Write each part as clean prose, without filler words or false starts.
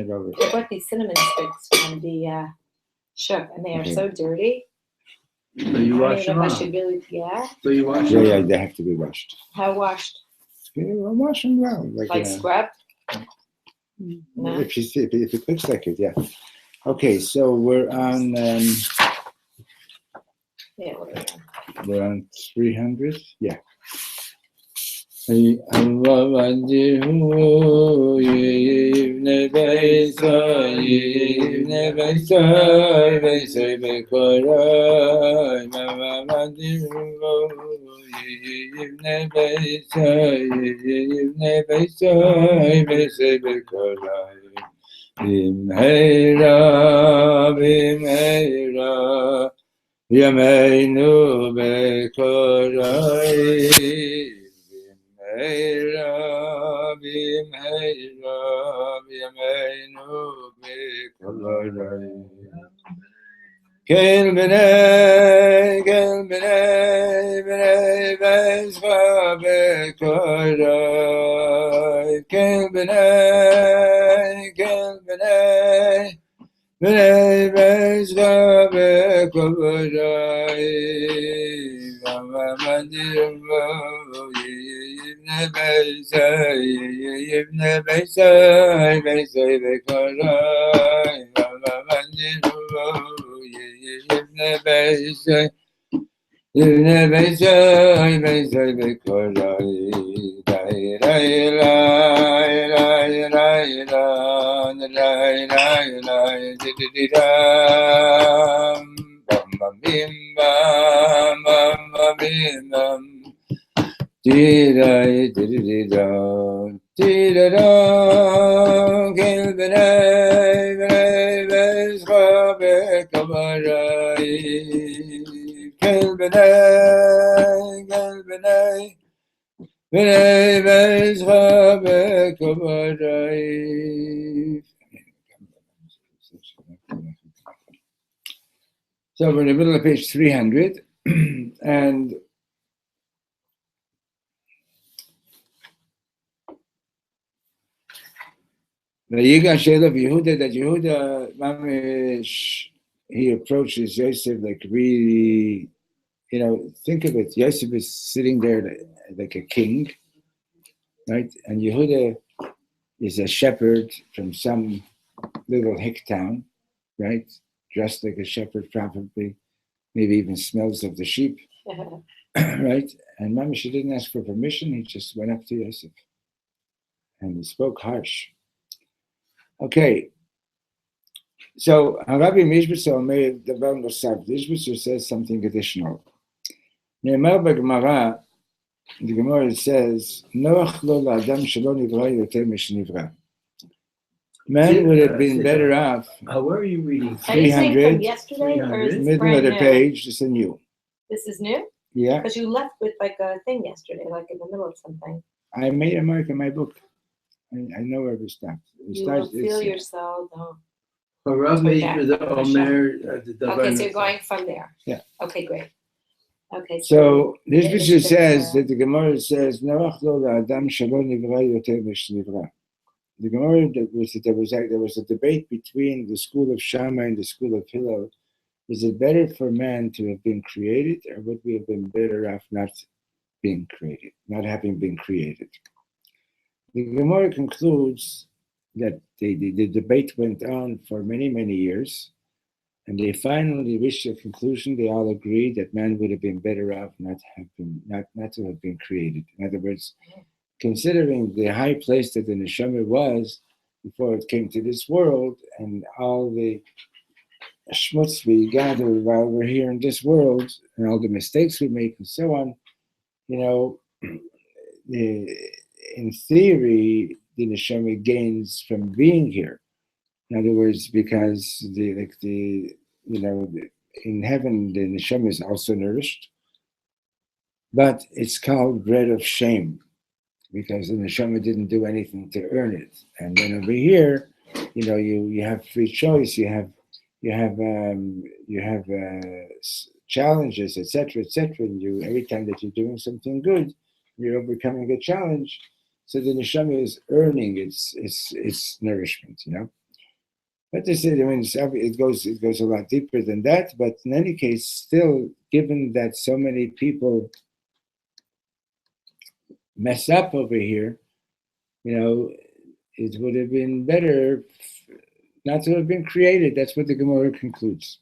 over. I bought these cinnamon sticks from the shop, and they are so dirty. So you wash them I off. should really, So you wash Yeah, them yeah, off. they have to be washed. How washed? Yeah, well, wash them well. Like scrubbed? No. If it looks like it, yeah. Okay, so we're on Yeah, what are we we're on 300. Yeah. Yameinu bekorai bimheira bimheira yameinu bekorai kel bnei bnei bezcha bekorai kel bnei Bnei bezcha bekorai v'amadim yivne bezai yivne bezai bezai bekorai v'amadim yivne bezai yivne bezai bezai bekorai rai rai rai rai rai rai rai rai di di di dam bam bam bim bam bam bam bim bam di rai di di dam kel bnei bnei bezcha bekorai kel bnei bnei bezcha bekorai. So we're in the middle of page 300, and Vayigash of Yehuda, that Yehuda, Mamish, he approaches Yosef like really, think of it. Yosef is sitting there like a king, right? And Yehuda is a shepherd from some little hick town, right? Dressed like a shepherd, probably, maybe even smells of the sheep, right? And Mamish, he didn't ask for permission. He just went up to Yosef, and he spoke harsh. Okay, so Harabi Mishbitzer made the Belgosav. Mishbitzer says something additional. Ne'emar b'Gemara, the Gemara says, Noach lo la'adam shelo nivra yoter mishnivra. Man would have been better off. Where are you reading? 300. From yesterday, or is it Middle brand of the new? page, it's a new. This is new? Yeah. Because you left with like a thing yesterday, like in the middle of something. I made a mark in my book. I know where we stopped. You will feel yourself. Okay, so you're going from there. Yeah. Okay, great. Okay. So this Mishnah says that the Gemara says, Noach lo la'adam shelo nivra yoter mishnivra. The Gemara, there was a debate between the school of Shammai and the school of Hillel. Is it better for man to have been created, or would we have been better off not being created, not having been created? The Gemara concludes that the debate went on for many, many years, and they finally reached a conclusion. They all agreed that man would have been better off not to have been created. In other words, considering the high place that the neshama was before it came to this world, and all the schmutz we gather while we're here in this world, and all the mistakes we make, and so on, in theory, the neshama gains from being here. In other words, because in heaven the neshama is also nourished, but it's called bread of shame because the neshama didn't do anything to earn it. And then over here, you have free choice. You have challenges, etc., etc. And every time that you're doing something good, you're overcoming a challenge. So the neshama is earning its nourishment, But this is, I mean, it goes a lot deeper than that. But in any case, still, given that so many people mess up over here, it would have been better not to have been created. That's what the Gemara concludes.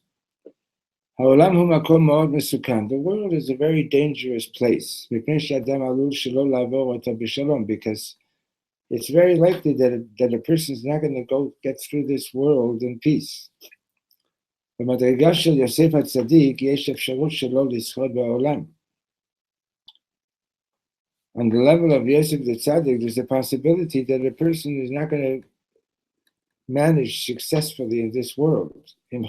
The world is a very dangerous place because it's very likely that a person is not going to get through this world in peace. On the level of Yosef the Tzaddik, there's a possibility that a person is not going to manage successfully in this world. If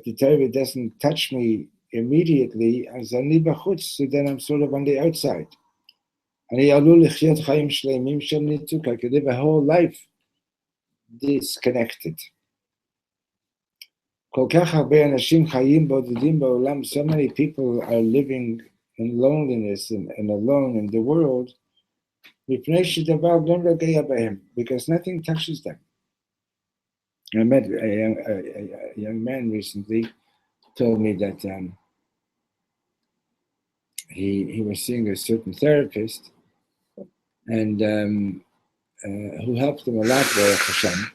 the Torah doesn't touch me immediately, so then I'm sort of on the outside. I could live a whole life disconnected. So many people are living in loneliness and alone in the world because nothing touches them. I met a young man recently, told me that he was seeing a certain therapist and who helped him a lot, Baruch Hashem.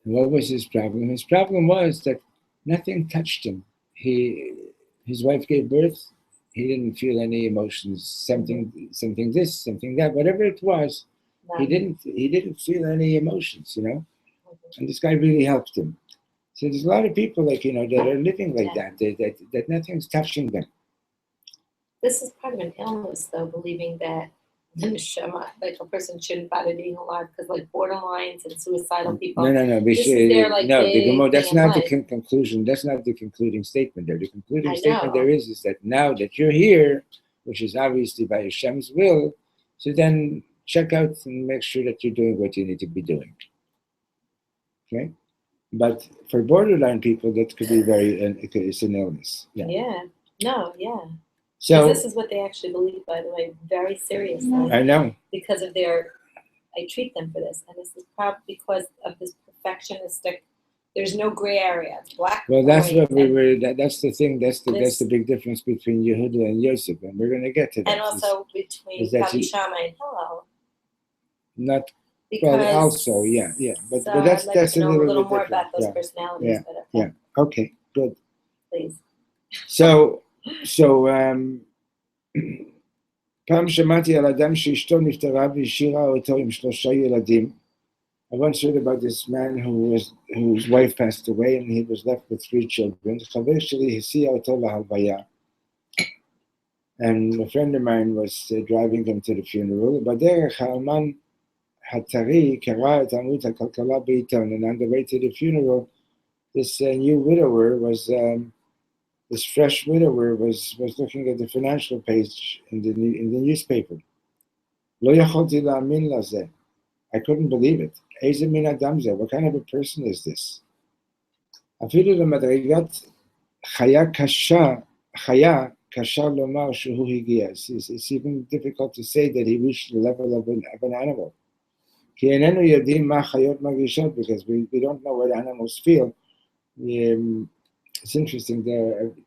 What was his problem? His problem was that nothing touched him. His wife gave birth. He didn't feel any emotions. Something this, something that, whatever it was. He didn't feel any emotions. And this guy really helped him. So there's a lot of people that are living like that nothing's touching them. This is part of an illness, though, believing that the neshama, like a person shouldn't bother being alive because, like, borderlines and suicidal people. No. This is their, like, that's not the conclusion. That's not the concluding statement there. The concluding statement there is that now that you're here, which is obviously by Hashem's will, so then check out and make sure that you're doing what you need to be doing. Okay, but for borderline people, that could be it's an illness. So this is what they actually believe, by the way, very seriously. I know. Because of I treat them for this, and this is probably because of this perfectionistic. There's no gray area. It's black. Well, that's what we were. That's the thing. That's the big difference between Yehuda and Yosef, and we're going to get to that. And also between Kali Shama and Hillel. Not. Because, well, also, yeah. But that's I'd like a little more bit about those different. personalities. Yeah. Okay. Good. Please. So. פעם שמעתי על אדם שאשתו נפטרה והשאירה אותו עם 3 ילדים. I once heard about this man whose wife passed away and he was left with 3 children. חבר שלי הסיע אותו להלוויה. And a friend of mine was driving him to the funeral. בדרך האלמן הטרי קרא את עמוד הכלכלה בעיתון. And on the way to the funeral, this new widower was... this fresh widower was looking at the financial page in the newspaper. I couldn't believe it. What kind of a person is this? It's even difficult to say that he reached the level of an animal. Because we don't know what animals feel. It's interesting.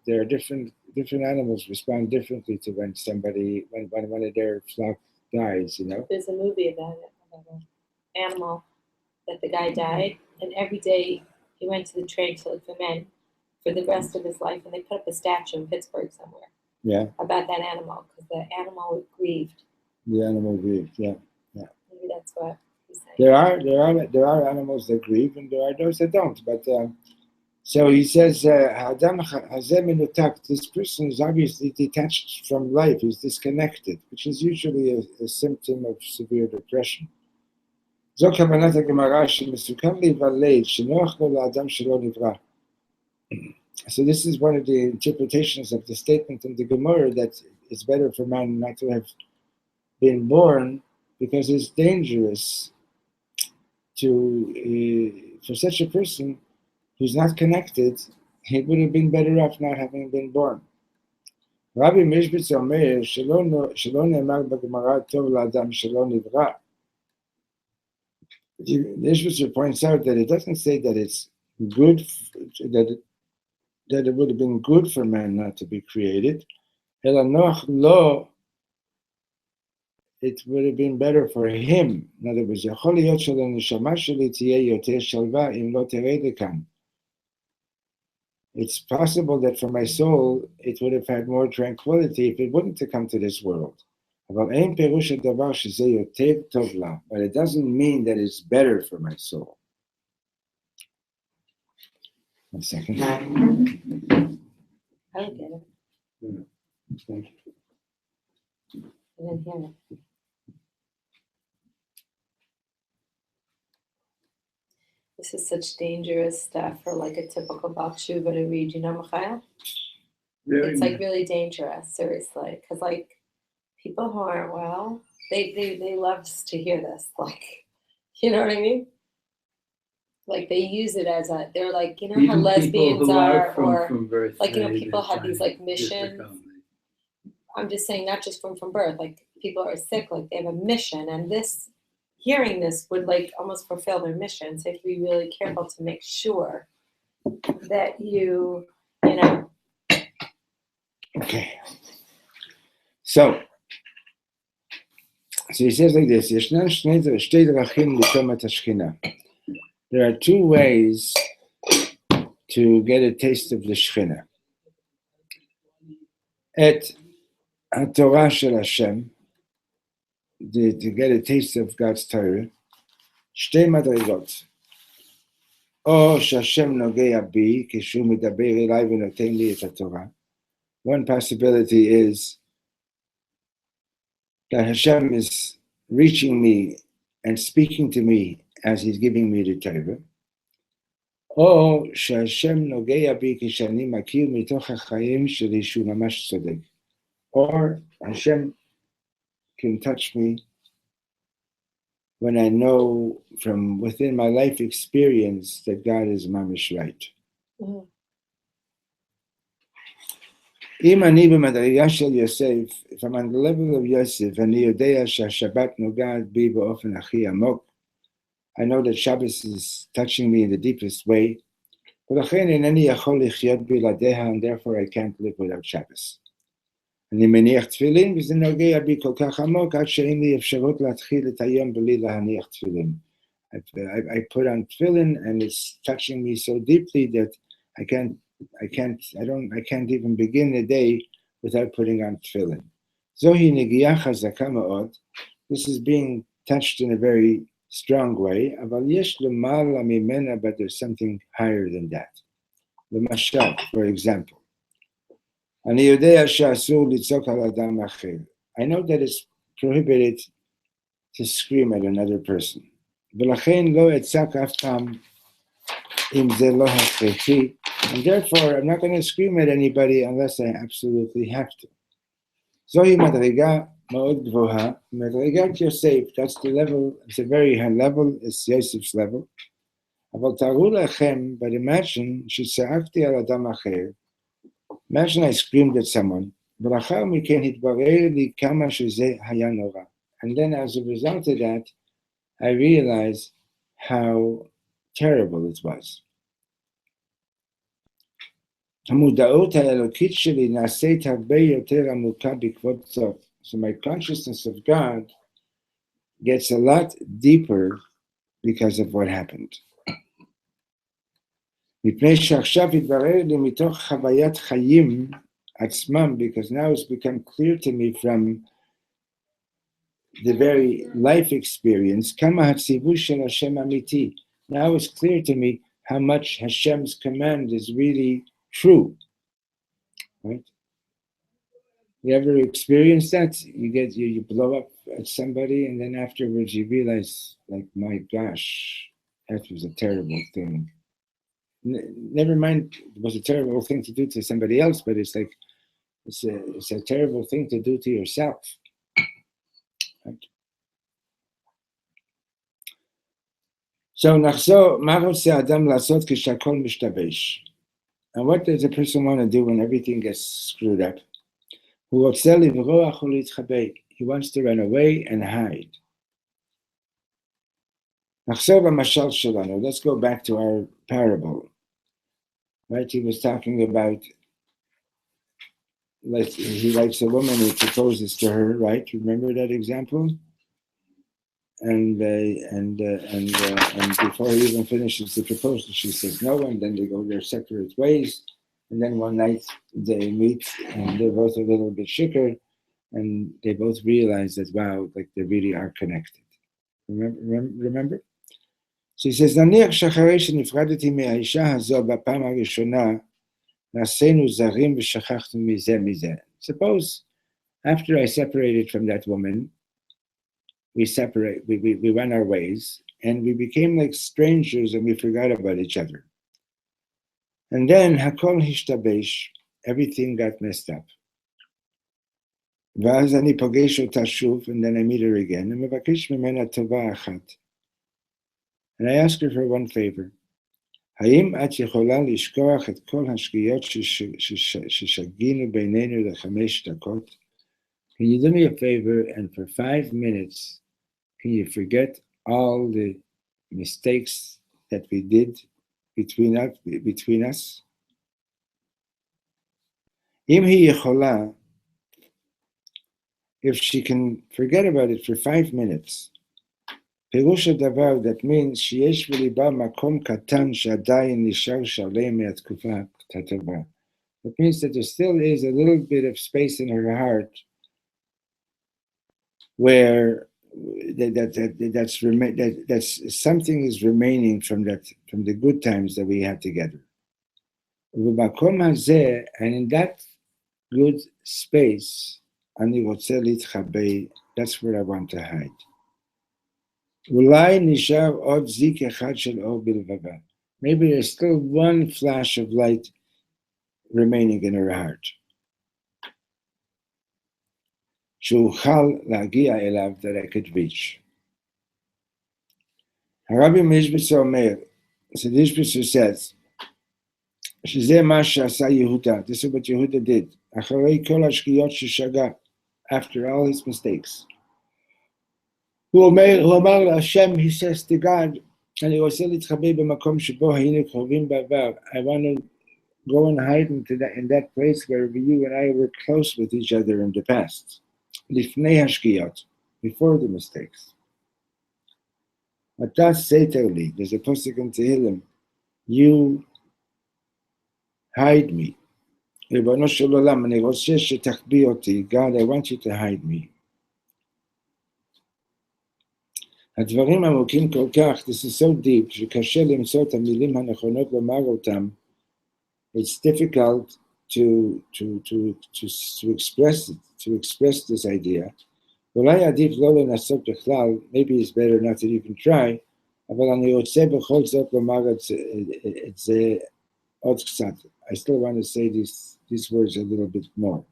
There are different animals respond differently to when one of their flock dies. There's a movie about an animal that the guy died, and every day he went to the train to look for men for the rest of his life, and they put up a statue in Pittsburgh somewhere. Yeah. About that animal because the animal grieved. The animal grieved. Yeah. Maybe that's what he's saying. There are animals that grieve, and there are those that don't. But. So he says, this person is obviously detached from life, he's disconnected, which is usually a symptom of severe depression. So this is one of the interpretations of the statement in the Gemara that it's better for man not to have been born because it's dangerous for such a person who's not connected. He would have been better off not having been born. Rabbi Mishbitz Omer, שלא נאמר בגמרא טוב לאדם שלא נברא. The Ishvitzer points out that it doesn't say that it's good, that it would have been good for man not to be created. Elanoch lo, it would have been better for him. In other words, יכול להיות שלנשמה שלי תהיה יותר שלווה אם לא תרד לכאן. It's possible that for my soul, it would have had more tranquility if it wouldn't have come to this world. אבל אין פירוש הדבר שזה יותר טוב לה. But it doesn't mean that it's better for my soul. One second. I don't get it. Thank you. I didn't hear it. This is such dangerous stuff for like a typical Bach Shuva to read, you know, Michael? Very It's like really dangerous, seriously, because like people who aren't well, they love to hear this, like, you know what I mean? Like they use it as a, they're like, you know how Even lesbians people who are, from, or from birth, like, you know, they people have these like find missions. difficult. I'm just saying, not just from birth, like people are sick, like they have a mission, and this, hearing this would like almost fulfill their mission. So you have to be really careful to make sure that you know. Okay. So he says like this, there are two ways to get a taste of the Shekhinah. Et HaTorah shel Hashem, to get a taste of God's Torah, שתי מדרגות. או שהשם נוגע בי, כשהוא מדבר אליי ונותן לי את התורה. One possibility is that Hashem is reaching me and speaking to me as he's giving me the Torah. או שהשם נוגע בי כשאני מכיר מתוך החיים שלי שהוא ממש צודק. Or Hashem can touch me when I know from within my life experience that God is mamish right. Mm-hmm. אם אני במדרגה של יוסף, if I'm on the level of Yosef, אני יודע שהשבת נוגעת בי באופן הכי עמוק, I know that Shabbos is touching me in the deepest way, ולכן אינני יכול לחיות בלעדיה, and therefore I can't live without Shabbos. אני מניח תפילין, וזה נוגע בי כל כך עמוק, עד שאין לי אפשרות להתחיל את היום בלי להניח תפילין. I put on tefillin, and it's touching me so deeply that I can't even begin the day without putting on tefillin. Zohi negiah chazaka ma'od. This is being touched in a very strong way. Aval yesh l'mala mimena, but there's something higher than that. L'mashal, for example. Ani yodea she'asur litzok al adam acher. I know that it's prohibited to scream at another person. V'lachen lo etzak af pam im ze lo hafrechi. And therefore, I'm not going to scream at anybody unless I absolutely have to. Zohi madriga ma'od gvoha, madrigat Yosef. That's the level. It's a very high level. It's Yosef's level. Aval taru lechem, but imagine shetza'akti al adam acher. Imagine I screamed at someone. V'lachar miken hitbarer li kama sheze haya nora. And then, as a result of that, I realized how terrible it was. המודעות האלוקית שלי נעשית הרבה יותר עמוקה בעקבות זאת. So my consciousness of God gets a lot deeper because of what happened. מפני שעכשיו התברר לי מתוך חוויית חיים עצמם, because now it's become clear to me from the very life experience, כמה הציווי של השם אמיתי. Now it's clear to me how much Hashem's command is really true, right? You ever experience that? You blow up at somebody, and then afterwards you realize, like, my gosh, that was a terrible thing. Never mind, it was a terrible thing to do to somebody else, but it's like it's a terrible thing to do to yourself. Right? So, נחזור, מה רוצה האדם לעשות כשהכל משתבש? And what does a person want to do when everything gets screwed up? הוא רוצה לברוח ולהתחבא. He wants to run away and hide. Let's go back to our parable. Right? He was talking about, he likes a woman, he proposes to her, right? Remember that example? And before he even finishes the proposal, she says no, and then they go their separate ways. And then one night they meet, and they're both a little bit shaker, and they both realize that, wow, like they really are connected. Remember? So he says, נניח שאחרי שנפרדתי מהאישה הזו בפעם הראשונה, נעשינו זרים ושכחנו מזה. Suppose after I separated from that woman, we went our ways, and we became like strangers, and we forgot about each other. And then hakol hishtabesh, everything got messed up. ואז אני פוגש אותה שוב, and then I meet her again, ומבקש ממנה טובה אחת. And I ask her for one favor. האם את יכולה לשכוח את כל השגיאות ששגינו בינינו ל5 דקות? Can you do me a favor, and for 5 minutes, can you forget all the mistakes that we did between us? אם היא יכולה, if she can forget about it for 5 minutes, פירוש הדבר, that means שיש בליבה מקום קטן שעדיין נשאר שלם מהתקופה הטובה. That means that there still is a little bit of space in her heart where that's something is remaining from the good times that we had together. ובמקום הזה, and in that good space, אני רוצה להתחבא, that's where I want to hide. אולי נשאר עוד זיק אחד של אור בלבבה. Maybe there's still one flash of light remaining in her heart. שאוכל להגיע אליו, that I could reach. הרבי מישבצר אומר, so Ishbitzer says, שזה מה שעשה יהודה, this is what Yehuda did, אחרי כל השגיאות ששגה, after all his mistakes. הוא אמר להשם, he says to God, אני רוצה להתחבא במקום שבו היינו קרובים בעבר. I want to go and hide in that place where you and I were close with each other in the past. לפני השגיאות, before the mistakes. אתה סתר לי, there's a pasuk in Tehillim, you hide me. ריבונו של עולם, אני רוצה שתחביא אותי. God, I want you to hide me. הדברים עמוקים כל כך, this is so deep, שקשה למצוא את המילים הנכונות לומר אותם. It's difficult to express this idea. אולי עדיף לא לנסות בכלל, maybe it's better not to even try, אבל אני רוצה בכל זאת לומר את זה עוד קצת. I still want to say these words a little bit more.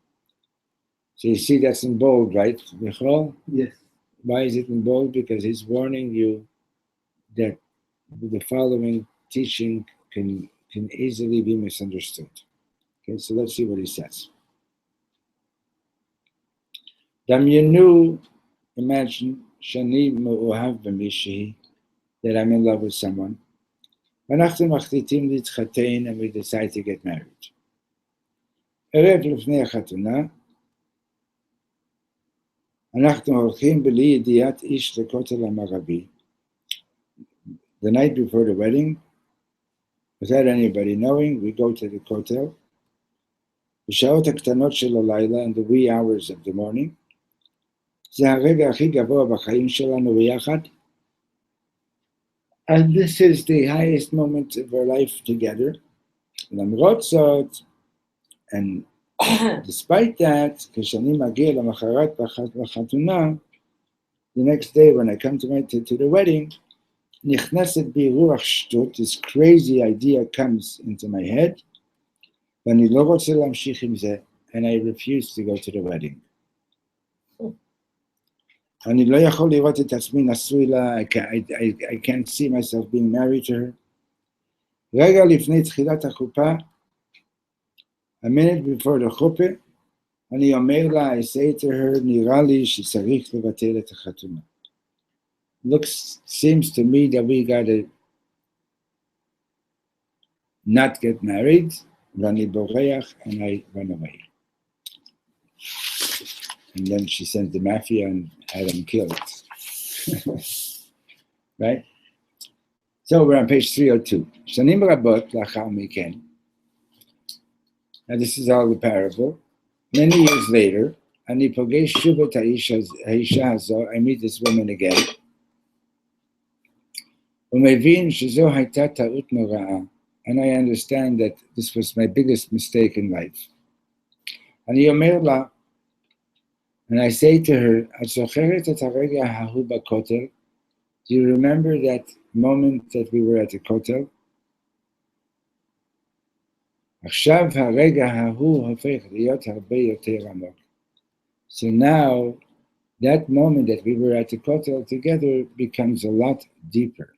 So you see that's in bold, right, Michal? Yes. Why is it in bold? Because he's warning you that the following teaching can easily be misunderstood. Okay, so let's see what he says. Imagine שאני מאוהב במישהי, that I'm in love with someone. ואנחנו מחליטים להתחתן, and we decide to get married. ערב לפני החתונה, אנחנו הולכים בלי ידיעת איש לכותל המערבי. The night before the wedding, without anybody knowing, we go to the kotel. בשעות הקטנות של הלילה, in the wee hours of the morning, זה הרגע הכי גבוה בחיים שלנו ביחד. And this is the highest moment of our life together. למרות זאת, and despite that, כשאני מגיע למחרת לחתונה, the next day when I come to the wedding, נכנסת בי רוח שטות, this crazy idea comes into my head, ואני לא רוצה להמשיך עם זה, and I refuse to go to the wedding. אני לא יכול לראות את עצמי נשוי לה, I can't see myself being married to her. רגע לפני תחילת החופה, a minute before the חופה, אני אומר לה, I say to her, נראה לי שצריך לבטל את החתונה. seems to me that we gotta not get married, Rani Boreach, and I run away. And then she sent the mafia and had him killed. Right? So we're on page 302. Shanim Rabot Lachar Miken. Now this is all the parable. Many years later, Ani Pogesh Shubat Haisha Hazo, I meet this woman again. Umevin Shizo Haita Ta'ut Nora'a. And I understand that this was my biggest mistake in life. Ani Omer La, and I say to her, do you remember that moment that we were at the Kotel? So now, that moment that we were at the Kotel together becomes a lot deeper.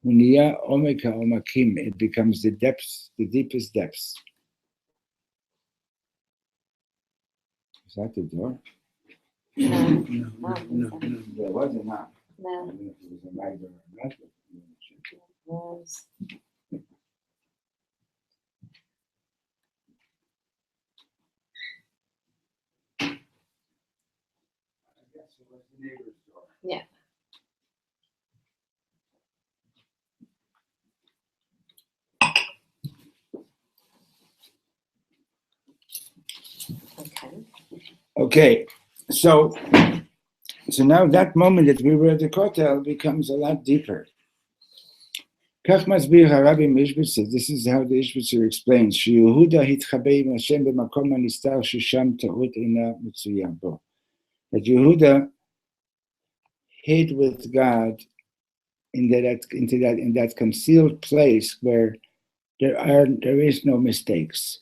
It becomes the depths, the deepest depths. Is that the door? No. No. There was a knock. No. I don't know if it was a light or a knock. Was. I guess it was the neighbor's door. Yeah. Okay. Okay, so now that moment that we were at the Kotel becomes a lot deeper. Kach masbir Harabi Mishbitzer. This is how the Ishbitzer explains. Yehuda hitchabei im Hashem b'makom hanistar shesham ta'ut ina mitzuyah bo. That Yehuda hid with God in that concealed place where there is no mistakes.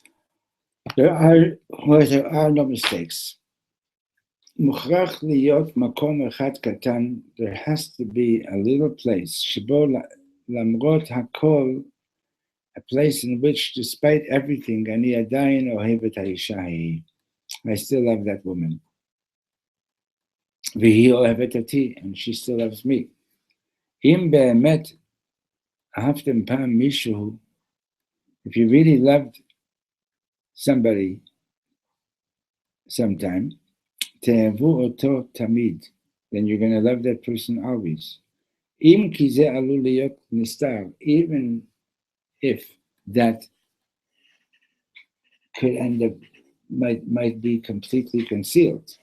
There are no mistakes. Mukhrach liyot makom echad katan. There has to be a little place. Shebo lamrot hakol. A place in which, despite everything, ani adayin ohevet haisha hi. I still love that woman. V'hi ohevet oti, and she still loves me. Im be'emet ahavtem pam mishu. If you really loved somebody sometime, te'avu oto tamid, then you're going to love that person always. Im ki ze alul liyot nistar, even if that could end up, might be completely concealed.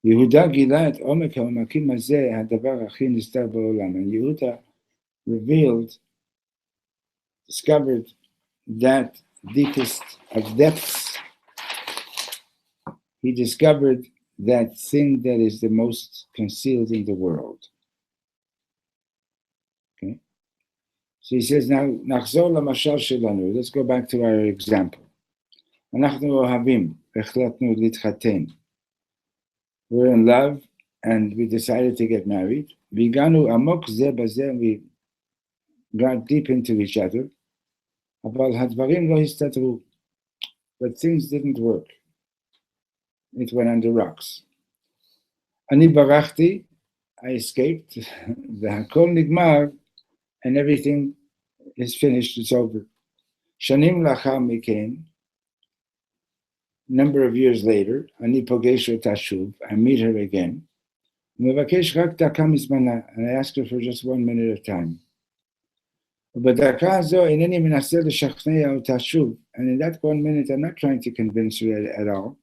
Yehuda גילה את עומק העומקים הזה, הדבר הכי נסתר בעולם. And Yehuda discovered that deepest of depths. He discovered that thing that is the most concealed in the world. Okay? So he says, now, נחזור למשל שלנו. Let's go back to our example. אנחנו אוהבים, החלטנו להתחתן. We're in love, and we decided to get married. והגענו עמוק זה בזה, we got deep into each other. אבל הדברים לא הסתדרו. But things didn't work. It went on the rocks. אני ברחתי, I escaped, והכל נגמר, and everything is finished, it's over. שנים לאחר מכן, number of years later, אני פוגש אותה שוב, I meet her again, ומבקש רק דקה מזמנה, and I ask her for just 1 minute of time. ובדקה הזו אינני מנסה לשכנע אותה שוב, and in that 1 minute I'm not trying to convince her at all,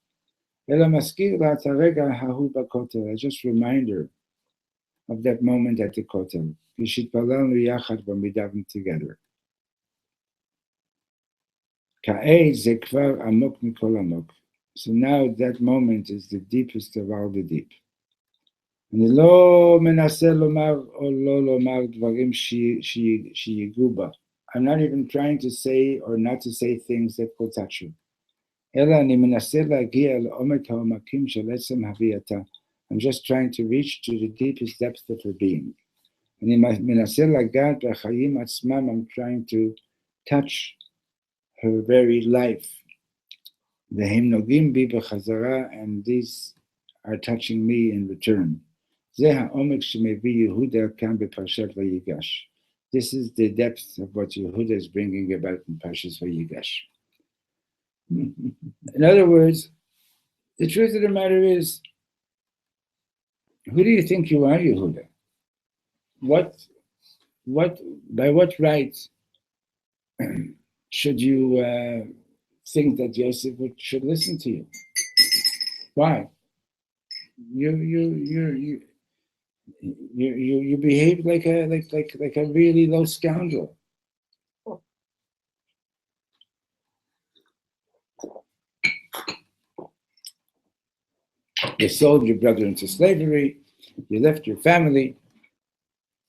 אלא מזכיר לה את הרגע ההוא בכותל, I just remind her of that moment at the כותל, כשהתפללנו יחד ועמדנו together. כעת זה כבר עמוק מכל עמוק. So now that moment is the deepest of all the deep. אני לא מנסה לומר או לא לומר דברים שיגעו בה. I'm not even trying to say or not to say things that will touch you. אלא אני מנסה להגיע לעומק העומקים של עצם הווייתה. I'm just trying to reach to the deepest depth of her being. אני מנסה לגעת בחיים עצמם. I'm trying to touch her very life. והם נוגעים בי בחזרה, and these are touching me in return. זה העומק שמביא יהודה כאן בפרשת ויגש. This is the depth of what Yehuda is bringing about in Parshas Vayigash. In other words, the truth of the matter is, who do you think you are, Yehuda? By what right should you think that Yosef should listen to you? Why? You behave like a really low scoundrel. You sold your brother into slavery. You left your family.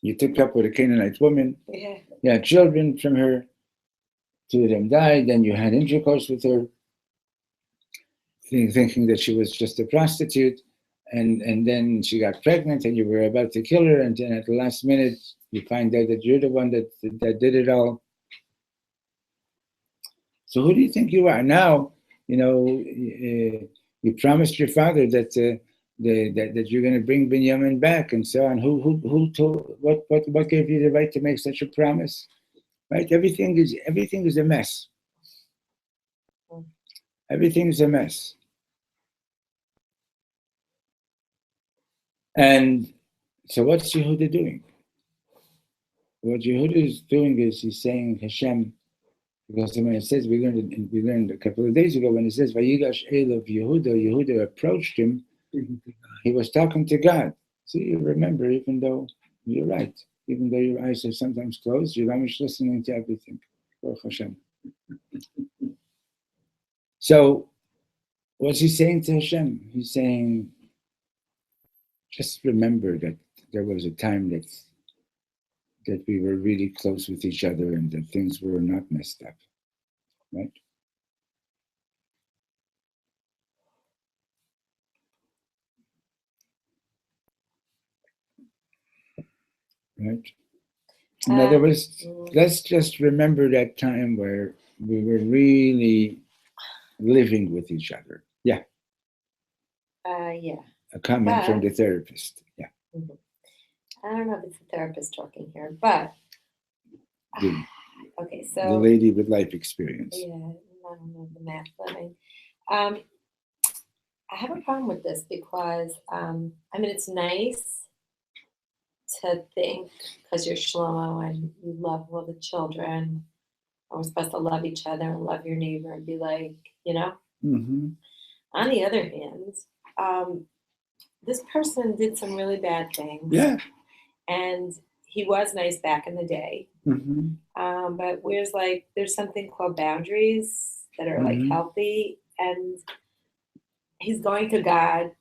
You took up with a Canaanite woman. Yeah. You had children from her. 2 of them died. Then you had intercourse with her, thinking that she was just a prostitute. And then she got pregnant and you were about to kill her. And then at the last minute, you find out that you're the one that did it all. So who do you think you are? Now, you promised your father that you're going to bring Binyamin back and so on. Who told, what gave you the right to make such a promise? Right? Everything is a mess. Everything is a mess. And so what's Yehuda doing? What Yehuda is doing is he's saying Hashem, because when it says, we learned a couple of days ago, when it says Vayigash of Yehuda approached him, he was talking to God. So you remember, even though you're right, even though your eyes are sometimes closed, you're almost listening to everything. Baruch Hashem. So what's he saying to Hashem? He's saying, just remember that there was a time that we were really close with each other and that things were not messed up, right? Right? In other words, let's just remember that time where we were really living with each other. Yeah. Yeah. A comment from the therapist. Yeah. Mm-hmm. I don't know if it's the therapist talking here, but okay, so the lady with life experience. Yeah, I don't know the math living. I have a problem with this because it's nice to think, because you're Shlomo and you love all the children, and we're supposed to love each other and love your neighbor and be like, Mm-hmm. On the other hand, this person did some really bad things. Yeah. And he was nice back in the day. Mm-hmm. But there's something called boundaries that are like healthy, and he's going to God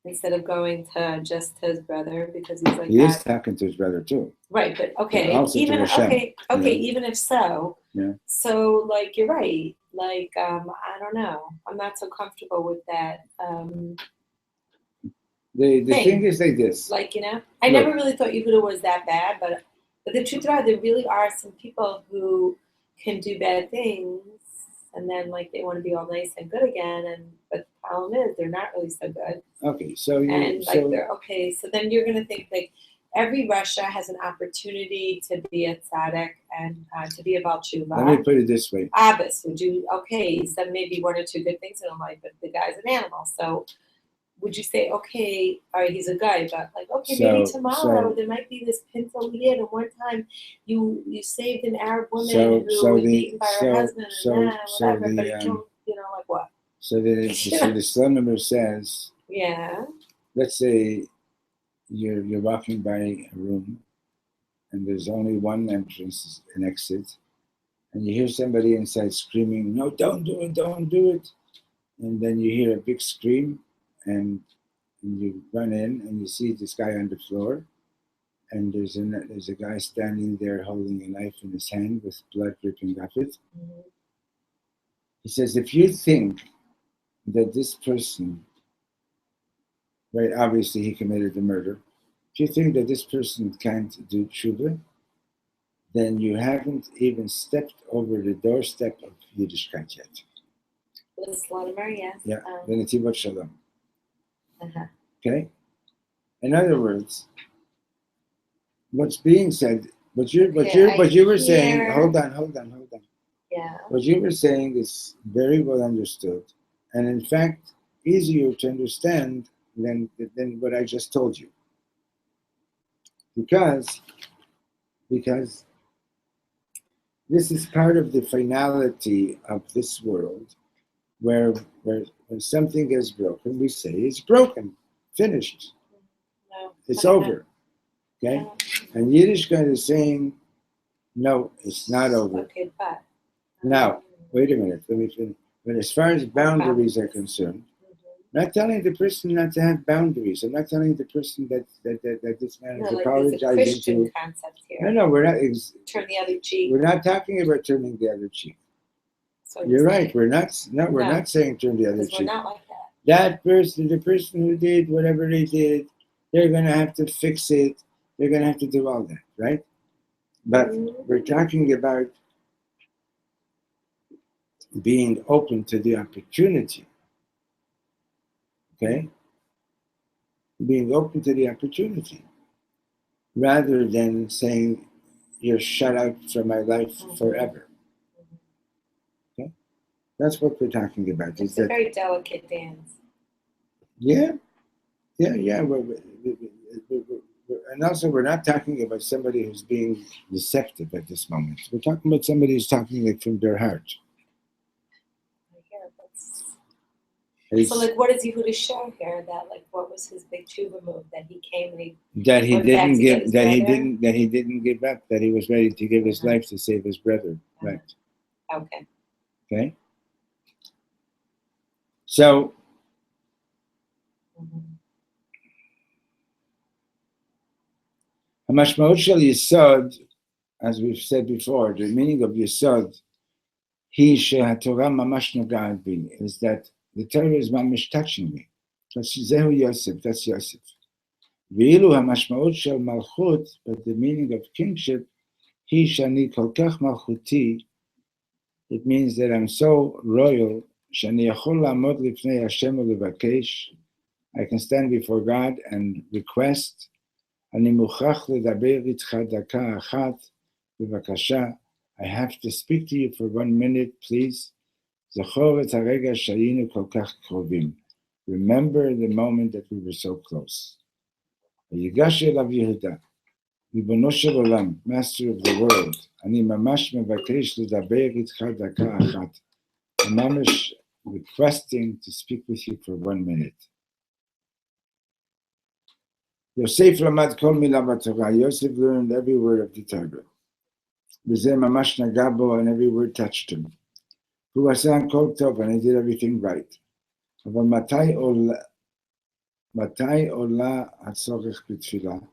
instead of going to just his brother, because he's like, he is talking to his brother too. Right, but okay, also even yeah. if so, yeah. So you're right. I don't know. I'm not so comfortable with that. The thing is like this. I never really thought Yehuda was that bad, but the truth is, there really are some people who can do bad things, and then they want to be all nice and good again, but the problem is they're not really so good. Okay, so they're okay. So then you're gonna think every Russia has an opportunity to be a tzaddik and to be a Baal Tshuva. Let me put it this way. Abbas, he's done maybe 1 or 2 good things in his life, but the guy's an animal. So would you say, okay, all right, he's a guy, but maybe tomorrow there might be this pinto yid, and one time you saved an Arab woman who was beaten by her husband, whatever, but don't, what? So the Slonimer says, yeah. Let's say you're walking by a room and there's only one entrance and exit, and you hear somebody inside screaming, no, don't do it. And then you hear a big scream, and you run in and you see this guy on the floor, and there's a guy standing there holding a knife in his hand with blood dripping off it. Mm-hmm. He says, if you think that this person, right, obviously he committed the murder, if you think that this person can't do tshuva, then you haven't even stepped over the doorstep of Yiddishkeit yet. The Slonimer, yes. Yeah, the Netivot Shalom. Uh-huh. Okay? In other words, what's being said, what you were saying, hear- hold on. Yeah. What you were saying is very well understood, and in fact, easier to understand than what I just told you. Because this is part of the finality of this world, where when something is broken, we say it's broken, finished, No. it's over. Okay? No. And Yiddishkeit is saying, no, it's not over. Okay, but. Now, wait a minute, let me finish. But as far as boundaries are concerned, I'm not telling the person not to have boundaries. I'm not telling the person that this man is No, like there's a apologizing Christian to. concept here. No, we're not. Turn the other cheek. We're not talking about turning the other cheek. So You're right. We're not saying turn the other because we're cheek. not like that. That person, the person who did whatever they did, they're going to have to fix it. They're going to have to do all that, right? But we're talking about being open to the opportunity. Okay? Being open to the opportunity. Rather than saying, you're shut out from my life forever. Okay? That's what we're talking about. It's a very delicate dance. Yeah. And also, we're not talking about somebody who's being deceptive at this moment. We're talking about somebody who's talking like from their heart. So, like, what is Yehuda show here? That, like, what was his big tshuva move? That he came and he didn't give up. That he was ready to give his life to save his brother. Right. Okay. Okay. So. Hamashmaut shel Yesod, as we've said before, the meaning of Yesod, he shehatorah mamash noga'at bi, is that the Torah is mamash touching me. That's Zehu Yosef, that's Yosef. Ve'ilu hamashmaut shel malchut, but the meaning of kingship, he shani kol kach malchuti, it means that I'm so royal, shani yachol la'amod lifnei Hashem u'levakesh, I can stand before God and request. אני מוכרח לדבר איתך דקה אחת, בבקשה. I have to speak to you for 1 minute, please. זכור את הרגע שהיינו כל כך קרובים. Remember the moment that we were so close. ויגש אליו יהודה, ריבונו של עולם, Master of the world, אני ממש מבקש לדבר איתך דקה אחת. I'm ממש requesting to speak with you for 1 minute. Yosef lamad kol milah b'Torah. Yosef learned every word of the Torah. V'zeh mamash naga bo, and every word touched him. Hu asan kol tov, and he did everything right. Aval matai ola hatzorech b'tfilah.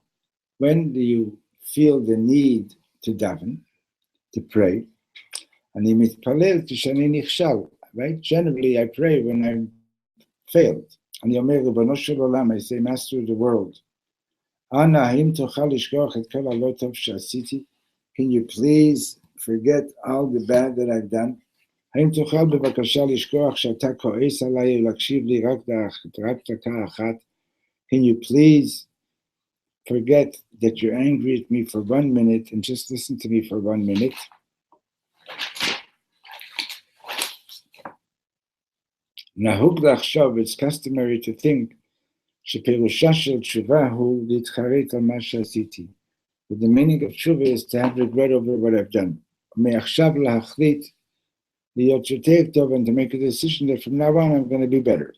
When do you feel the need to daven, to pray? Ani mitpalel kishani nichshal. Right? Generally, I pray when I'm failed. Ani omer ribono shel olam, I say, Master of the world. Can you please forget all the bad that I've done? Can you please forget that you're angry at me for 1 minute and just listen to me for 1 minute? It's customary to think שפירושה של תשובה הוא להתחרט על מה שעשיתי. But the meaning of tshuva is to have regret over what I've done. מעכשיו להחליט להיות יותר טוב and to make a decision that from now on I'm going to be better.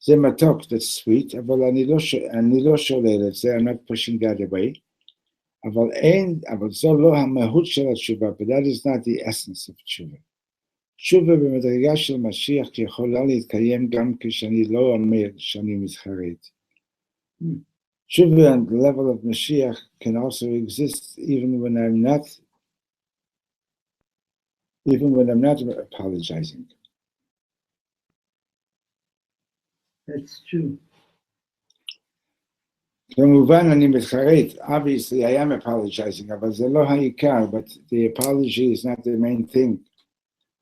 זה מתוק, that's sweet, אבל אני לא שולל את זה, I'm not pushing that away. אבל זו לא המהות של התשובה, but that is not the essence of tshuva. תשובה במדרגה של משיח יכולה להתקיים גם כשאני לא אומר שאני מתחרט. Tshuva on the level of Mashiach can also exist even when I'm not apologizing. That's true. כמובן אני מתחרט, obviously I am apologizing, אבל זה לא העיקר, but the apology is not the main thing.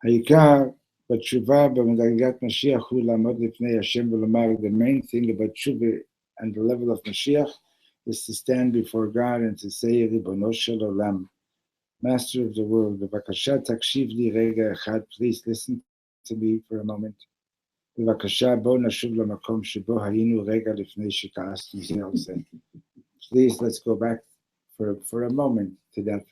העיקר בתשובה במדרגת משיח הוא לעמוד לפני השם ולומר, the main thing about tshuva and the level of Mashiach is to stand before God and to say, Ribono shel olam, Master of the world, bevakasha takshiv li rega echad, please listen to me for a moment. Bevakasha bo nashuv lamakom shebo hayinu rega lifnei sheka'asnu zeh al zeh. Please, let's go back for a moment to that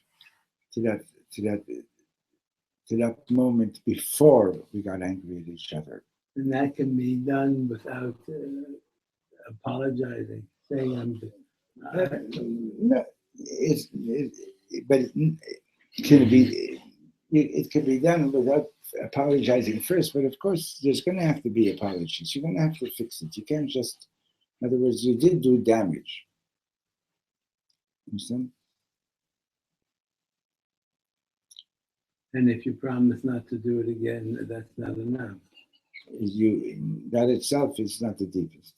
moment before we got angry at each other. And that can be done without apologizing, saying No, but it can be done without apologizing first. But of course, there's going to have to be apologies. You're going to have to fix it. You can't just, in other words, you did do damage. Understand? And if you promise not to do it again, that's not enough. That itself is not the deepest.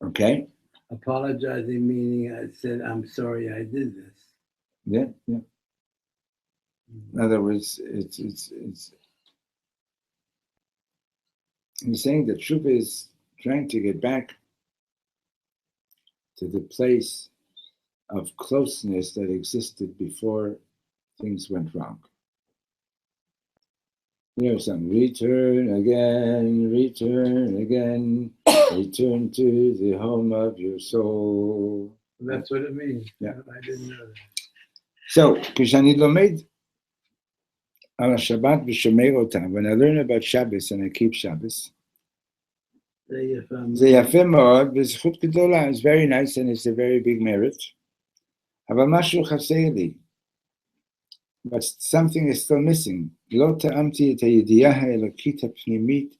Okay? Apologizing meaning I said, I'm sorry I did this. Yeah. In other words, it's he's saying that Tshuva is trying to get back to the place of closeness that existed before things went wrong. You know, some return again, return to the home of your soul. That's what it means. Yeah. I didn't know that. So, כשאני לומד על השבת ושומר אותה, when I learn about Shabbos and I keep Shabbos, זה יפה מאוד וזכות גדולה. It's very nice and it's a very big merit. אבל משהו חסר לי. But something is still missing. לא טעמתי את הידיעה האלוקית הפנימית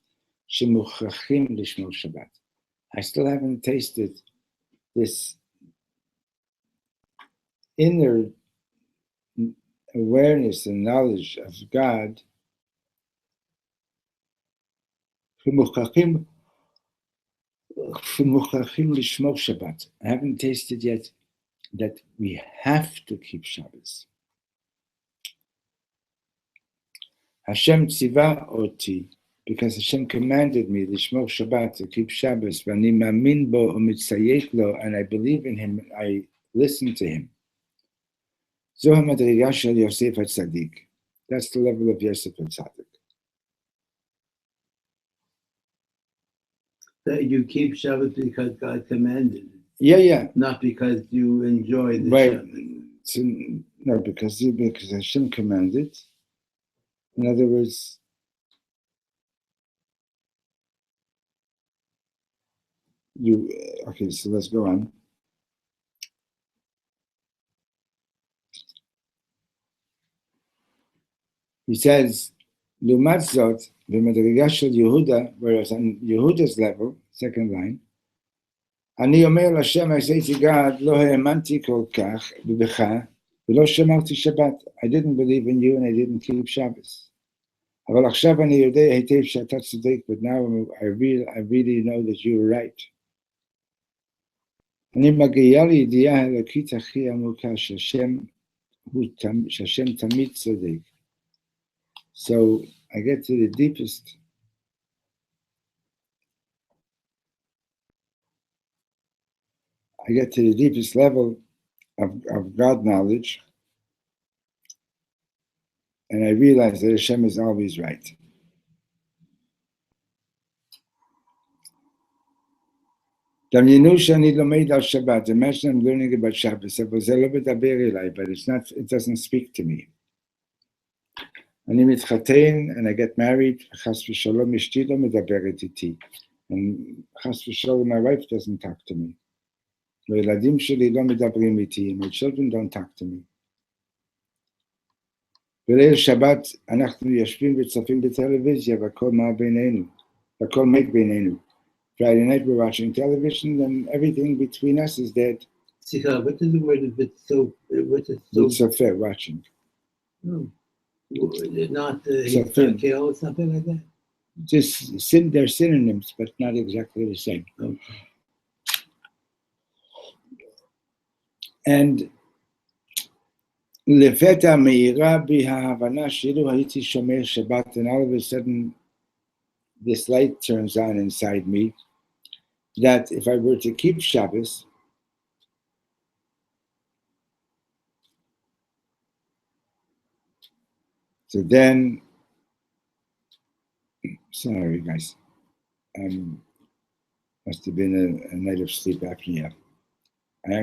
שמוכרחים לשמור שבת. I still haven't tasted this inner awareness and knowledge of God שמוכרחים לשמור שבת. I haven't tasted yet that we have to keep Shabbos. Hashem tziva oti, because Hashem commanded me לשמור Shabbat, to keep Shabbos, ואני מאמין בו ומציית לו, and I believe in him, I listen to him. זו המדרגה של יוסף הצדיק. That's the level of Yosef HaTzadik. That you keep Shabbat because God commanded it. Yeah. Not because you enjoy the Right. Shabbat. So, no, because Hashem commanded. In other words, okay, so let's go on. He says, לעומת זאת, במדרגה של יהודה, whereas on Yehuda's level, second line, אני אומר להשם, I say to God, לא האמנתי כל כך בך, ולא שמרתי שבת. I didn't believe in you and I didn't keep Shabbos. אבל עכשיו אני יודע היטב שאתה צודק, but now I really know that you were right. אני מגיע לידיעה האלוקית הכי עמוקה, שהשם תמיד צודק. So I get to the deepest level of God knowledge, and I realize that Hashem is always right. דמיינו שאני לומד על שבת. Imagine I'm learning about Shabbos, אבל זה לא מדבר אליי, but it doesn't speak to me. אני מתחתן, and I get married, חס ושלום, אשתי לא מדברת איתי, and חס ושלום, my wife doesn't talk to me. וילדים שלי לא מדברים איתי, my children don't talk to me. בליל שבת אנחנו יושבים וצופים בטלוויזיה, והכל מה בינינו, והכל מת בינינו. Friday night we're watching television, and everything between us is dead. Sikha, what is the word of it? So, what is so? It's so fair watching. No, not So kill or something like that. Just they're synonyms, but not exactly the same. Okay. And לפתע מאירה בי ההבנה שאילו הייתי שומר שבת, and all of a sudden this light turns on inside me that if I were to keep Shabbos, so then, sorry guys, must have been a night of sleep apnea. I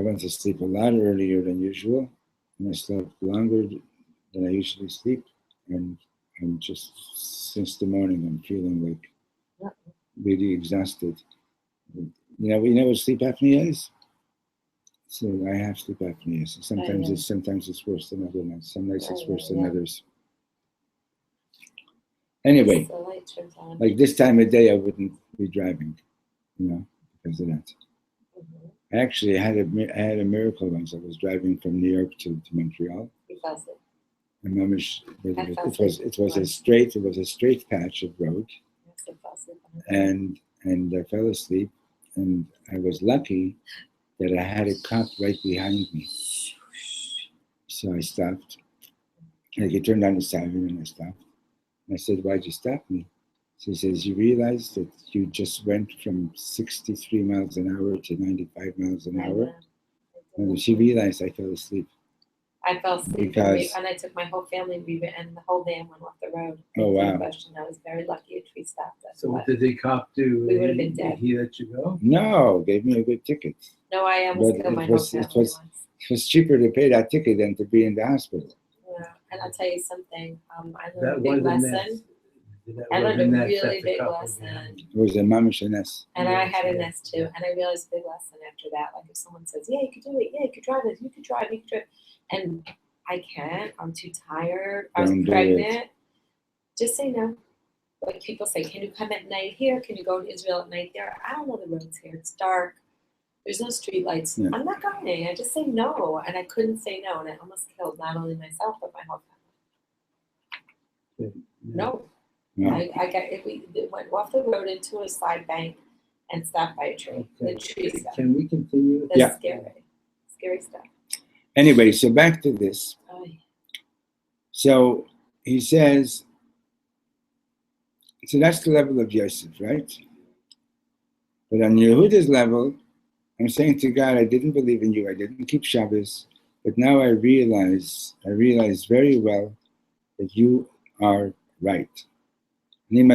went to sleep a lot earlier than usual, and I slept longer than I usually sleep, and I'm just, since the morning, I'm feeling like really exhausted. You know what sleep apnea is? So I have sleep apnea. So sometimes it's worse than other nights. Some nights it's worse than others. Anyway, like this time of day, I wouldn't be driving, because of that. Actually, I had a miracle once. I was driving from New York to Montreal. And it was a straight patch of road, and I fell asleep, and I was lucky that I had a cop right behind me. So I stopped. Like he turned on the siren and I stopped. And I said, "Why'd you stop me?" So he says, "You realize that you just went from 63 miles an hour to 95 miles an hour?" And she realized I fell asleep. I fell asleep and I took my whole family and the whole van went off the road. Oh, wow. Question. I was very lucky if we stopped us. So what did the cop do? We would have been dead. He let you go? No, gave me a good ticket. No, I almost killed my whole family once. It was cheaper to pay that ticket than to be in the hospital. Yeah, and I'll tell you something. I learned a big lesson. I learned a really big lesson. It was a mamish nest. And I had a nest too. And I realized a big lesson after that. Like if someone says, "Yeah, you could do it. Yeah, you could drive it. You could drive. And I can't. I'm too tired. I was pregnant. Just say no. Like people say, "Can you come at night here? Can you go to Israel at night there?" I don't know the roads here. It's dark. There's no street lights. Yeah. I'm not going. I just say no. And I couldn't say no. And I almost killed not only myself, but my whole family. No. It went off the road into a side bank and stopped by a tree. Okay. The tree stuff. Can we continue? That's scary stuff. Anyway, so back to this. Oh, yeah. So he says, so that's the level of Yosef, right? But on Yehuda's level, I'm saying to God, I didn't believe in you. I didn't keep Shabbos, but now I realize very well that you are right. Now he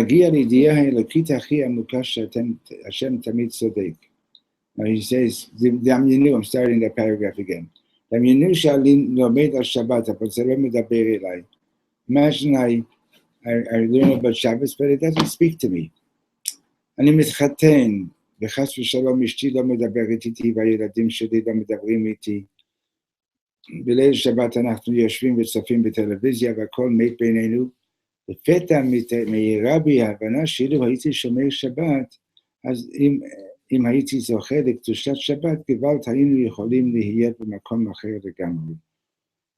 says, I'm starting that paragraph again. Imagine I learn about Shabbos, but it doesn't speak to me. אני מתחתן, וחס ושלום אשתי לא מדברת איתי, והילדים שלי לא מדברים איתי. בליל שבת אנחנו יושבים וצופים בטלוויזיה, והכל מת בינינו. לפתע מהירה בי ההבנה שאילו הייתי שומר שבת, אז אם הייתי זוכה לקדושת שבת, גוואלד היינו יכולים להיות במקום אחר לגמרי.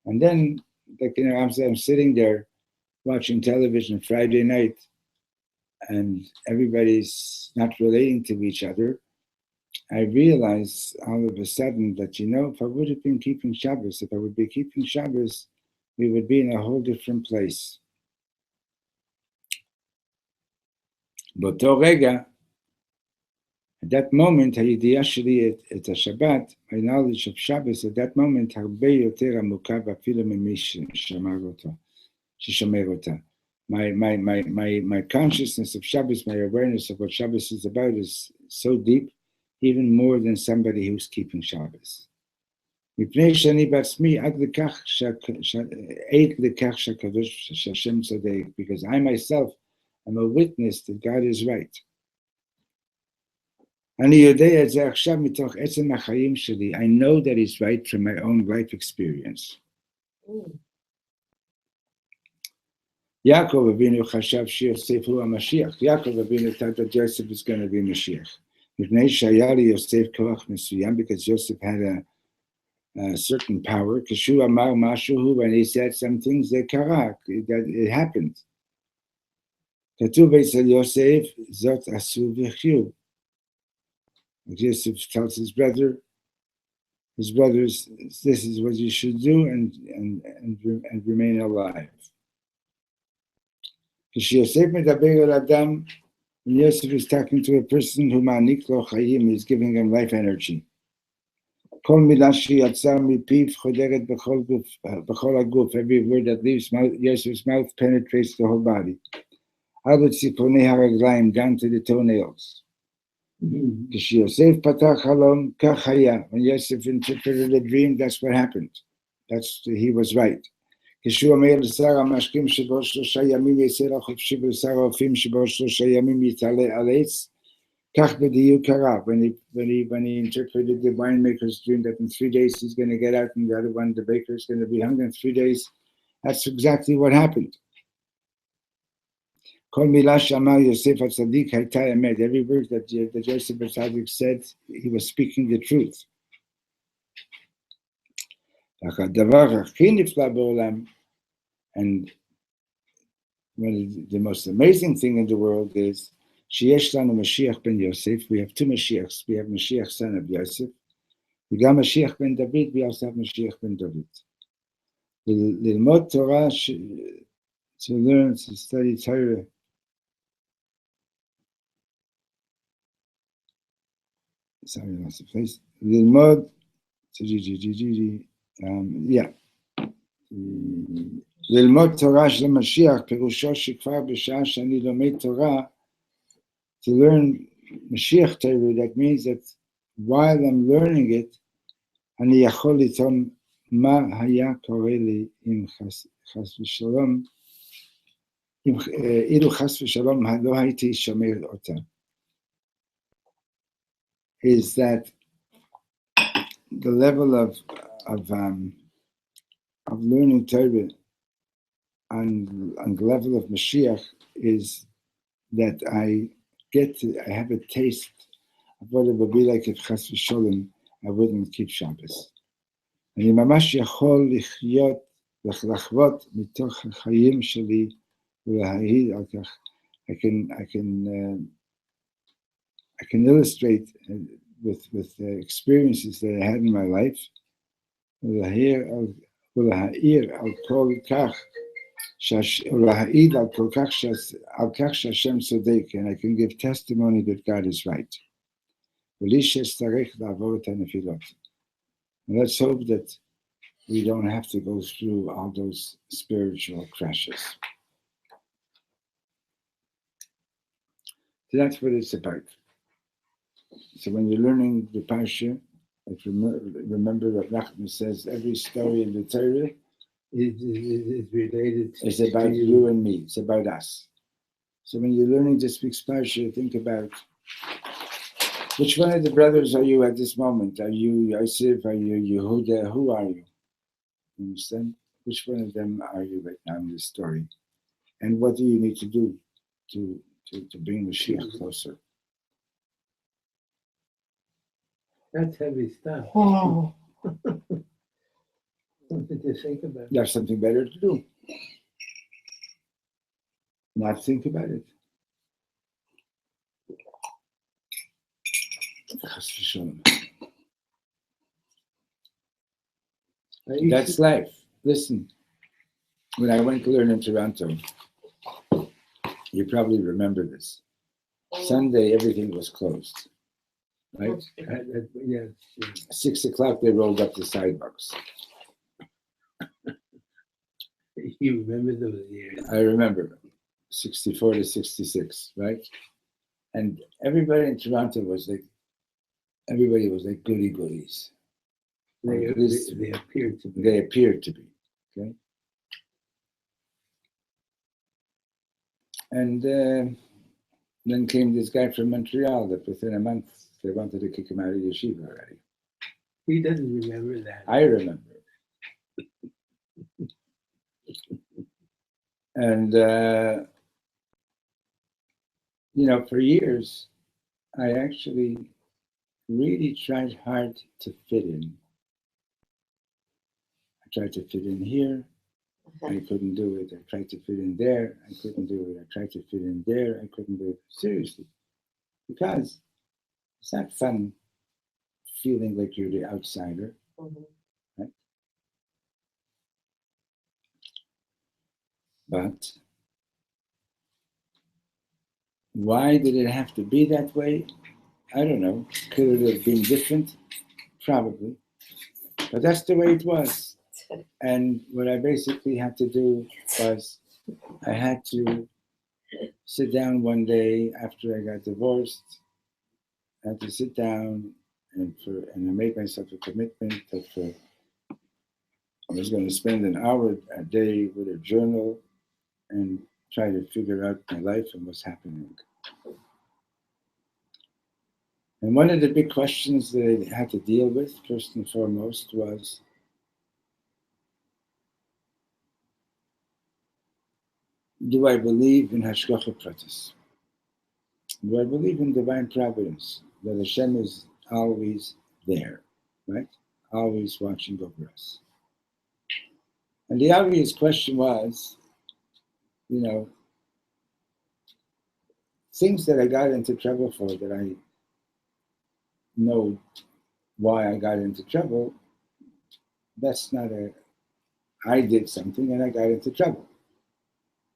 And then, I'm sitting there watching television Friday night, and everybody's not relating to each other. I realized all of a sudden that, if I would have been keeping Shabbos, if I would be keeping Shabbos, we would be in a whole different place. באותו רגע, at that moment, הידיעה שלי את השבת, my knowledge of Shabbos, at that moment, הרבה יותר עמוקה ואפילו ממי ששומר אותה. My consciousness of Shabbos, my awareness of what Shabbos is about is so deep, even more than somebody who's keeping Shabbos. מפני שאני בעצמי עד לכך שהשם צודק, because I myself am a witness that God is right. אני יודע את זה עכשיו מתוך עצם החיים שלי. I know that it's right from my own life experience. Yaakov Avinu chashav sheYosef hu HaMashiach. Yaakov Avinu thought that Joseph was going to be Mashiach. Mipnei shaya liYosef koach mesuyam, because Joseph had a certain power. Kashu amar mashu, when he said some things, they kara, it happened. Katuv etzel Yosef zot asu v'chyu. Joseph tells his brothers, this is what you should do and remain alive. כשיוסף מדבר אל אדם, Yosef is talking to a person who מעניק לו חיים, is giving him life energy. כל מילה שיצא מפיו חודרת בכל הגוף. Every word that leaves Yosef's mouth penetrates the whole body. עד לציפורני הרגליים, down to the toenails. כשיוסף פתח חלום, כך היה. When Yosef interpreted a dream, that's what happened. He was right. כשהוא אומר לשר המשקים שבו 3 ימים יצא לחופשי ולשר האופים שבו 3 ימים יתעלה על עץ, כך בדיוק קרה. When he interpreted the winemaker's dream that in 3 days he's going to get out and the other one, the baker, is going to be hung in 3 days, that's exactly what happened. כל מילה שאמר יוסף הצדיק הייתה אמת. Every word that Joseph הצדיק said, he was speaking the truth. אך הדבר הכי נפלא בעולם, and the most amazing thing in the world is שיש לנו משיח בן יוסף. We have 2 Mashiachs. We have Mashiach son of Yosef, וגם משיח בן דוד. We also have Mashiach בן דוד. ללמוד תורה, to learn, to study Torah, sorry, lost the place. ללמוד, ללמוד תורה של משיח, פירושו שכבר בשעה שאני לומד תורה, to learn Mashiach Torah, that means that while I'm learning it, אני יכול לטעון מה היה קורה לי אם חס ושלום, אילו חס ושלום לא הייתי שומר אותה. Is that the level of learning Torah on the level of Mashiach is that I have a taste of what it would be like if Chas v'Sholem I wouldn't keep Shabbos. אני ממש יכול לחיות ולחוות מתוך החיים שלי ולהעיד על כך. I can illustrate with the experiences that I had in my life. ולהעיד על כל כך שהשם צודק, and I can give testimony that God is right. בלי שאצטרך לעבור את הנפילות. And let's hope that we don't have to go through all those spiritual crashes. So that's what it's about. So when you're learning the Parsha, remember what Nachman says, every story in the Torah is related. It's about you and me. It's about us. So when you're learning this week's Parsha, think about which one of the brothers are you at this moment? Are you Yosef? Are you Yehuda? Who are you? You understand? Which one of them are you right now in this story? And what do you need to do to bring Mashiach closer? That's heavy stuff. Oh. Something to think about. You have something better to do. Not think about it. That's life. Listen, when I went to learn in Toronto, you probably remember this. Sunday, everything was closed, right? Yes. 6 o'clock, they rolled up the sidewalks. You remember those years? I remember, 64 to 66, right? And everybody in Toronto was like goody-goodies. They appeared to be. They appeared to be, okay? And then came this guy from Montreal that within a month, they wanted to kick him out of yeshiva already. He doesn't remember that. I remember. And, for years, I actually really tried hard to fit in. I tried to fit in here. I couldn't do it. I tried to fit in there. I couldn't do it. I tried to fit in there. I couldn't do it. Seriously. Because it's not fun feeling like you're the outsider. Right? But Why did it have to be that way? I don't know. Could it have been different? Probably. But that's the way it was. And what I basically had to do was I had to sit down one day after I got divorced. I had to sit down and I made myself a commitment that I was going to spend an hour a day with a journal and try to figure out my life and what's happening. And one of the big questions that I had to deal with, first and foremost, was do I believe in Hashgacha Pratis? Do I believe in divine providence, that Hashem is always there, right? Always watching over us. And the obvious question was, things that I got into trouble for, that I know why I got into trouble, that's not I did something and I got into trouble.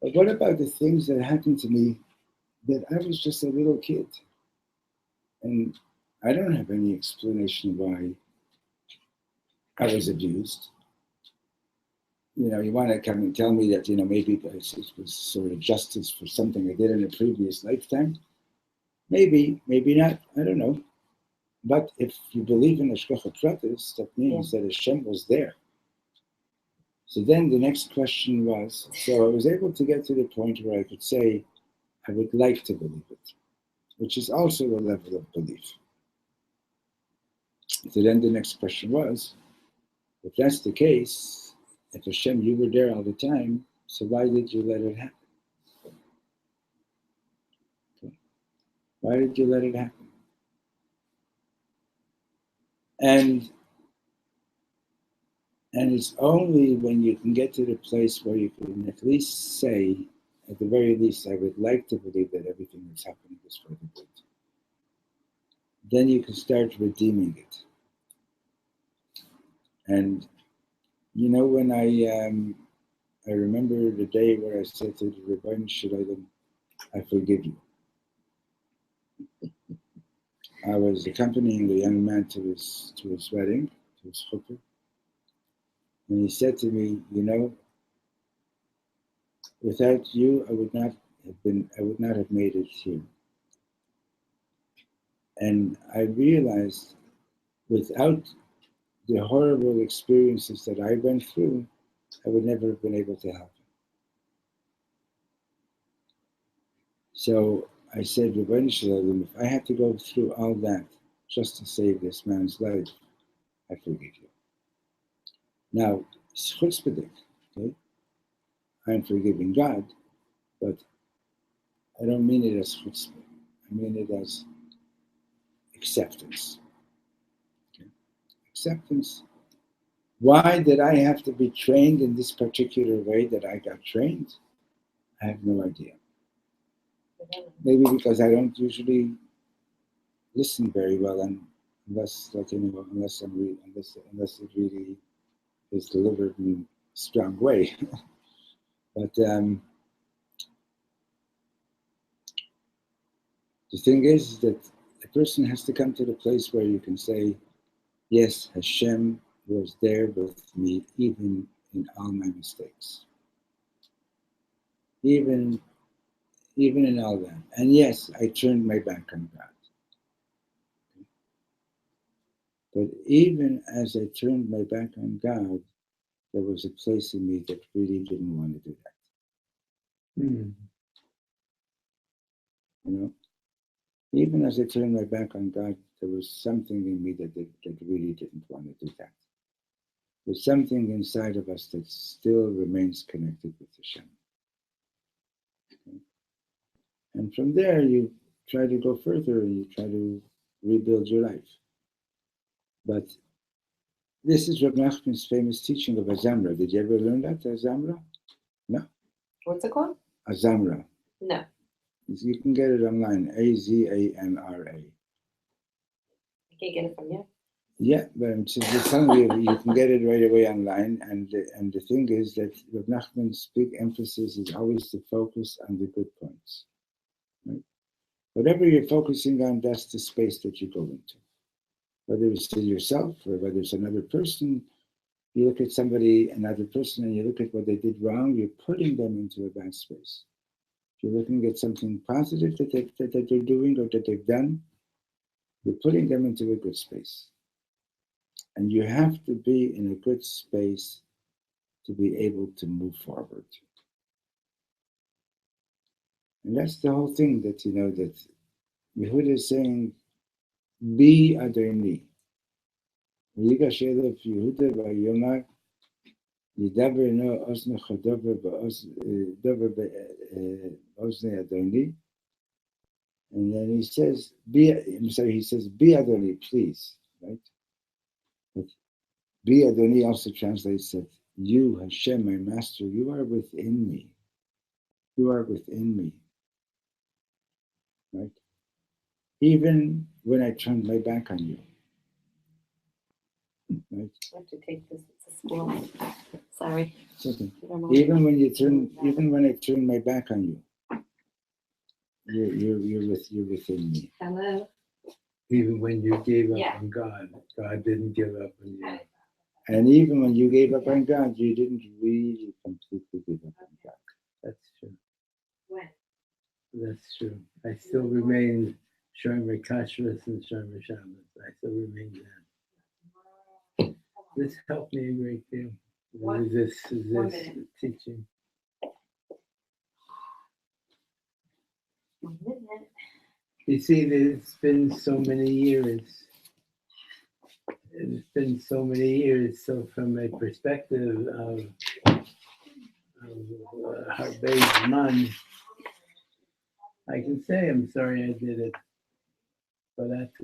But what about the things that happened to me that I was just a little kid? And I don't have any explanation why I was abused. You want to come and tell me that, maybe it was sort of justice for something I did in a previous lifetime. Maybe, maybe not, I don't know. But if you believe in Hashgacha Pratis, that means that Hashem was there. So then the next question was, so I was able to get to the point where I could say, I would like to believe it, which is also a level of belief. So then the next question was, if that's the case, if Hashem, you were there all the time, so why did you let it happen? Okay. Why did you let it happen? And it's only when you can get to the place where you can at least say, at the very least, I would like to believe that everything that's happening is for the good. Then you can start redeeming it. And when I remember the day where I said to the Rebbeinu Shalom, I forgive you. I was accompanying the young man to his wedding, to his chuppah, and he said to me, without you, I would not have made it here. And I realized, without the horrible experiences that I went through, I would never have been able to help him. So I said, Rebbeinu Shalom, if I had to go through all that just to save this man's life, I forgive you. Now, it's chutzpah, okay? I'm forgiving God, but I don't mean it as chutzpah. I mean it as acceptance. Okay? Acceptance. Why did I have to be trained in this particular way that I got trained? I have no idea. Maybe because I don't usually listen very well, and unless it really is delivered in a strong way. But the thing is that a person has to come to the place where you can say, yes, Hashem was there with me even in all my mistakes. Even in all that. And yes, I turned my back on God. But even as I turned my back on God, there was a place in me that really didn't want to do that. Even as I turned my back on God, there was something in me that really didn't want to do that. There's something inside of us that still remains connected with Hashem. Okay? And from there, you try to go further and you try to rebuild your life. But this is Reb Nachman's famous teaching of Azamra. Did you ever learn that, Azamra? No. What's it called? Azamra. No. You can get it online, Azamra. I can't get it from you. Yeah, but I'm just telling you, you can get it right away online. And the thing is that Reb Nachman's big emphasis is always to focus on the good points. Right? Whatever you're focusing on, that's the space that you go into. Whether it's in yourself or whether it's another person, you look at another person, and you look at what they did wrong, you're putting them into a bad space. If you're looking at something positive that they're doing or that they've done, you're putting them into a good space. And you have to be in a good space to be able to move forward. And that's the whole thing that, that Yehuda is saying, be Adoni. Vayigash Yehuda v'yomar, yidaber no osne chodover b'osne Adoni. And then he says, be Adoni, please, right? But be Adoni also translates that you, Hashem, my master, you are within me. You are within me. Right? Even when I turn my back on you. Right? I have to take this to school. Sorry. Okay. Even when I turn my back on you, you're within me. Hello. Even when you gave up on God, God didn't give up on you. And even when you gave up on God, you didn't really completely give up on God. That's true. When? That's true. I still remain Shomer Kashrus and Shomer Shabbos. I still remain that. This helped me a great deal. This teaching. 1 minute. You see, it's been so many years. It's been so many years. So from a perspective of Harbei Man, I can say I'm sorry I did it. But that's